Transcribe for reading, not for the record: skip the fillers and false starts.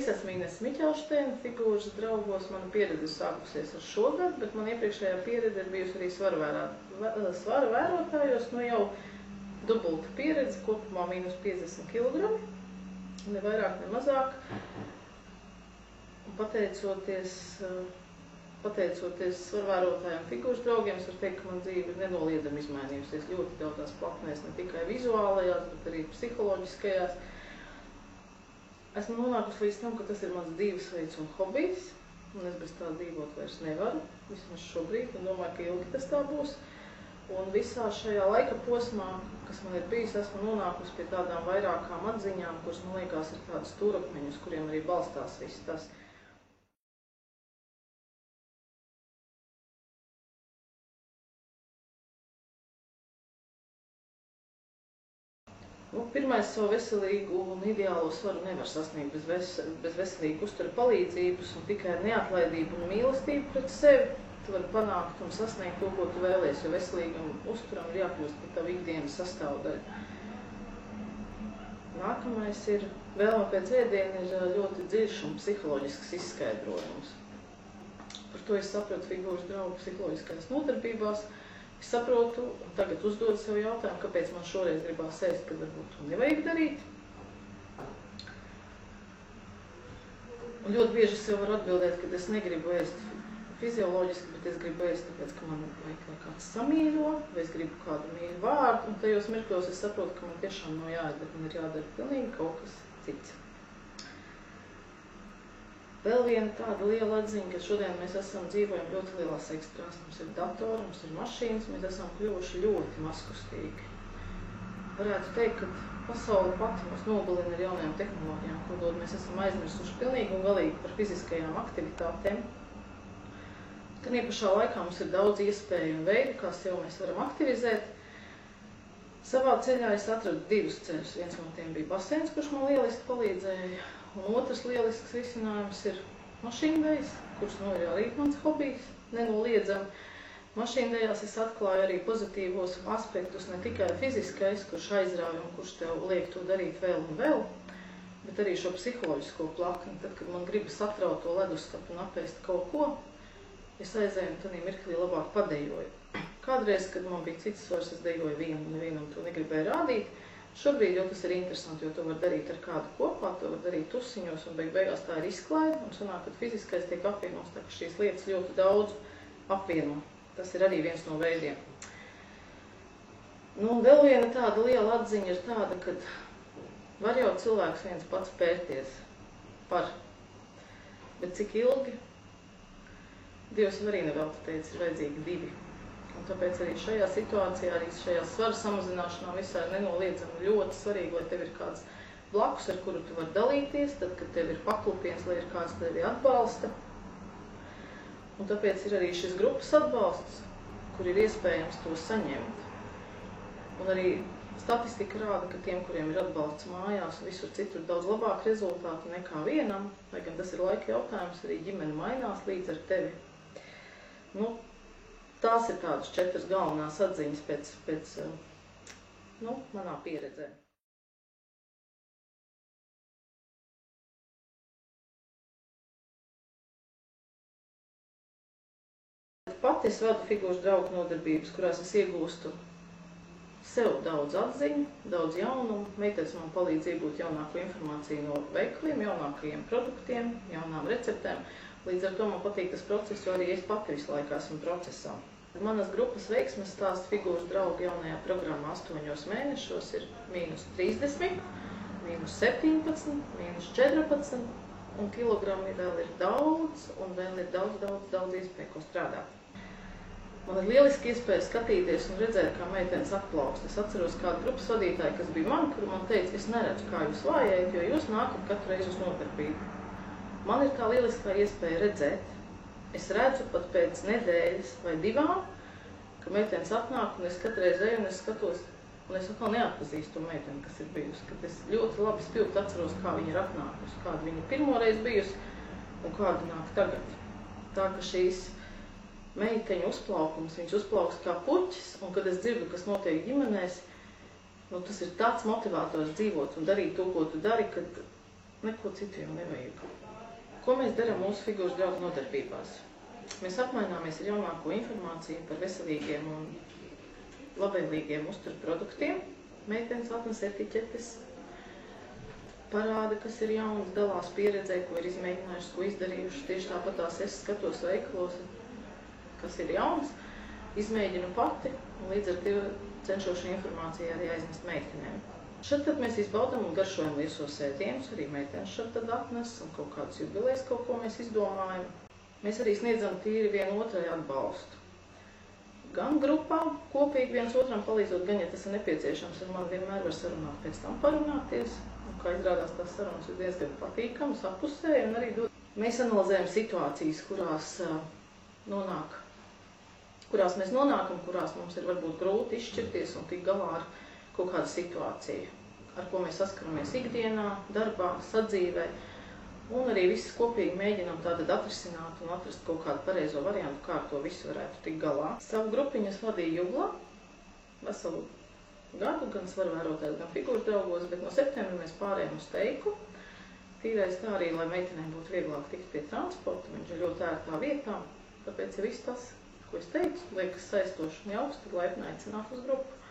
Es esmu Ines Miķelšteina, figūras draugos. Mana pieredze ir sākusies ar šogad, bet man iepriekšējā pieredze ir bijusi arī svara vērotājos. Nu jau dubulta pieredze, kopumā mīnus 50 kg, ne vairāk, ne mazāk. Un pateicoties svarvērotājiem figūras draugiem, es varu teikt, ka man dzīve ir nenoliedzami izmainījusies ļoti daudzās plaknēs, ne tikai vizuālajās, bet arī psiholoģiskajās. Esmu nonākusi līdz tam, ka tas ir mans dzīvesveids un hobijs, un es bez tā dzīvot vairs nevaru, vismaz šobrīd, un domāju, ka ilgi tas tā būs. Un visā šajā laika posmā, kas man ir bijis, esmu nonākusi pie tādām vairākām atziņām, kuras, man liekas, ir tādas stūrakmeņi, uz kuriem arī balstās viss tas. Pirmais, savu veselīgu un ideālo svaru nevar sasniegt bez veselīga uztura palīdzības un tikai ar neatlaidību un mīlestību pret sevi. Tu vari panākt un sasniegt to, ko tu vēlies, jo veselīgam uzturam ir jākļūst par tavu ikdienas sastāvdaļu. Nākamais ir, vēlme pēc ēdiena ir ļoti dziļš un psiholoģisks izskaidrojums. Par to es sapratu figūras draugu psiholoģiskajās nodarbībās. Es saprotu, un tagad uzdodu sev jautājumu, kāpēc man šoreiz gribās ēst, kad varbūt to nevajag darīt. Un ļoti bieži sev varu atbildēt, ka es negribu ēst fizioloģiski, bet es gribu ēst tāpēc, ka man vajag, lai kāds samīļo, vai es gribu kādu mīļu vārdu, un tajos mirkļos es saprotu, ka man tiešām nav jāēd, bet man ir jādara pilnīgi kaut kas cits. Vēl viena tāda liela atziņa, ka šodien mēs dzīvojam ļoti lielās ekstrās. Mums ir datori, mums ir mašīnas, mēs esam kļuvuši ļoti mazkustīgi. Varētu teikt, ka pasaule pati mūs nogalina ar jaunajām tehnoloģijām, ko mēs esam aizmirsuši pilnīgi un galīgi par fiziskajām aktivitātēm. Gan iepašā laikā mums ir daudz iespēju un veidu, kā sev mēs varam aktivizēt. Savā ceļā es atradu divus ceļus. Viens no tiem bija baseins, kurš man lieliski palīdzēja. Un otrs lielisks risinājums ir mašīndejs, kurš ir arī mans hobijs, nenoliedzami. Mašīndejās es atklāju arī pozitīvos aspektus, ne tikai fiziskais, kurš aizrauj un kurš tev liek to darīt vēl un vēl, bet arī šo psiholoģisko plakni. Tad, kad man gribas atraut to leduskapu un apēst kaut ko, es aizēju un tādā mirklī labāk padejoju. Kādreiz, kad man bija cits svars, es dejoju vienu un nevienam to negribēju rādīt. Šobrīd jau tas ir interesanti, jo to var darīt ar kādu kopā, to var darīt tusiņos, un beigās tā ir izklaide, un sanāk, ka fiziskais tiek apvienots, tā ka šīs lietas ļoti daudz apvieno. Tas ir arī viens no veidiem. Nu, un vēl viena tāda liela atziņa ir tāda, ka var jau cilvēks viens pats pērties par, bet cik ilgi? Dievs arī nevelti teica, ir vajadzīgi divi. Un tāpēc arī šajā situācijā, arī šajā svara samazināšanā visā ir nenoliedzami ļoti svarīgi, lai tev ir kāds blakus, ar kuru tu vari dalīties, tad, kad tev ir paklupiens, lai ir kāds tevi atbalsta. Un tāpēc ir arī šis grupas atbalsts, kur ir iespējams to saņemt. Un arī statistika rāda, ka tiem, kuriem ir atbalsts mājās un visur citur daudz labāk rezultāti nekā vienam, lai gan tas ir laika jautājums, arī ģimene mainās līdz ar tevi. Nu, tās ir tādas 4 galvenās atziņas pēc manā pieredzē. Pati es vadu figūras draugu nodarbības, kurās es iegūstu sev daudz atziņu, daudz jaunumu. Meitenes man palīdz iegūt jaunāko informāciju no veikaliem, jaunākajiem produktiem, jaunām receptēm. Līdz ar to man patīk tas process, jo arī es pati visu laiku esmu procesā. Manas grupas veiksmes stāsta figūras draugu jaunajā programmā 8 mēnešos ir -30, -17, -14, un kilogrami vēl ir daudz, un vēl ir daudz iespēju, ko strādāt. Man ir lieliski iespēja skatīties un redzēt, kā meitenes atplaukst. Es atceros kādu grupas vadītāju, kas bija man, kuru man teica, es neredzu, kā jūs vājējat, jo jūs nākat katru reizi uz nodarbību. Man ir tā lieliskā iespēja redzēt. Es redzu pat pēc nedēļas vai 2, ka meitenes atnāk, un es katreiz eju un es skatos, un es atkal neatpazīstu to meiteni, kas ir bijusi. Kad es ļoti labi spilgti atceros, kā viņa ir atnākusi, kāda viņa pirmoreiz bijusi un kāda nāk tagad. Tā ka šīs meiteņu uzplaukums, viņš uzplaukst kā puķis, un kad es dzirdu, kas notiek ģimenēs, tas ir tāds motivators dzīvot un darīt to, ko tu dari, kad neko citu jau nevajag. Ko mēs darām mūsu figūras draugu nodarbībās? Mēs apmaināmies ar jaunāko informāciju par veselīgiem un labvēlīgiem uzturproduktiem. Meitenes latnes etiķetes parāda, kas ir jauns, dalās pieredzē, ko ir izmēģinājušas, ko izdarījušas. Tieši tāpat tās es skatos veikalos, kas ir jauns, izmēģinu pati un līdz ar to cenšos šo informāciju arī aiznest meitenēm. Šad tad mēs izbaudam un garšojam liesos ēdienus, arī meitenes šad tad atnes un kaut kādas jubilejas, kaut ko mēs izdomājam. Mēs arī sniedzam tīri vienotrai atbalstu. Gan grupā, kopīgi viens otram palīdzot, gan, ja tas ir nepieciešams, ar mani vienmēr var sarunāt, pēc tam parunāties. Un, kā izrādās, tās sarunas ir diezgan patīkamas, apusēji un arī dod. Mēs analizējam situācijas, kurās mēs nonākam, kurās mums ir varbūt grūti izšķirties un tikt galā ar kaut kādu situāciju, ar ko mēs saskaramies ikdienā, darbā, sadzīvē. Un arī visi kopīgi mēģinām tātad atrisināt un atrast kaut kādu pareizo variantu, kā ar to visu varētu tikt galā. Savu grupiņu es vadīju Juglā veselu gadu, gan svaru vērotājs, gan figūras draugos, bet no septembra mēs pārējām uz Teiku. Tīrais tā arī, lai meitenēm būtu vieglāk tikt pie transporta, viņš ir ļoti ērtā vietā, tāpēc ja viss tas, ko es teicu, liekas saistoši un jauks, tad laipni aicināt uz grupu.